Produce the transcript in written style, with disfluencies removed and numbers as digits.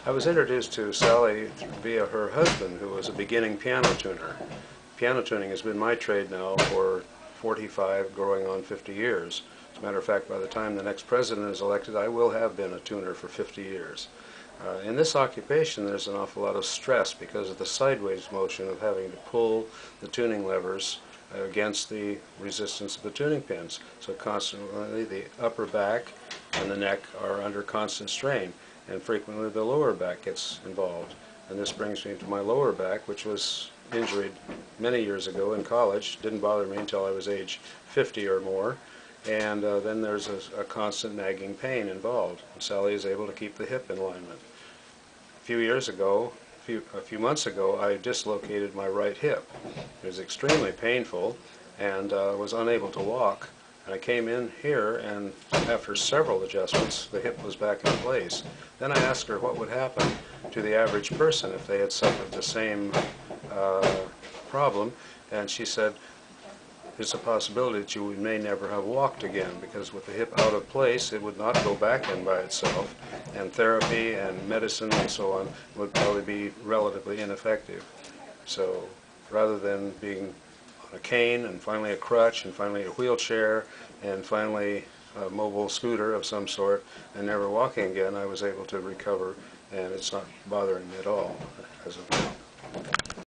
I was introduced to Sally via her husband, who was a beginning piano tuner. Piano tuning has been my trade now for 45, going on 50 years. As a matter of fact, by the time the next president is elected, I will have been a tuner for 50 years. In this occupation, there's an awful lot of stress because of the sideways motion of having to pull the tuning levers against the resistance of the tuning pins. So constantly the upper back and the neck are under constant strain, and frequently the lower back gets involved. And this brings me to my lower back, which was injured many years ago in college. Didn't bother me until I was age 50 or more. And then there's a constant nagging pain involved. And Sally is able to keep the hip in alignment. A few months ago, I dislocated my right hip. It was extremely painful and was unable to walk. And I came in here, and after several adjustments, the hip was back in place. Then I asked her what would happen to the average person if they had suffered the same problem, and she said, "It's a possibility that you may never have walked again, because with the hip out of place, it would not go back in by itself, and therapy and medicine and so on would probably be relatively ineffective." So rather than being on a cane and finally a crutch and finally a wheelchair and finally a mobile scooter of some sort and never walking again, I was able to recover, and it's not bothering me at all as of now.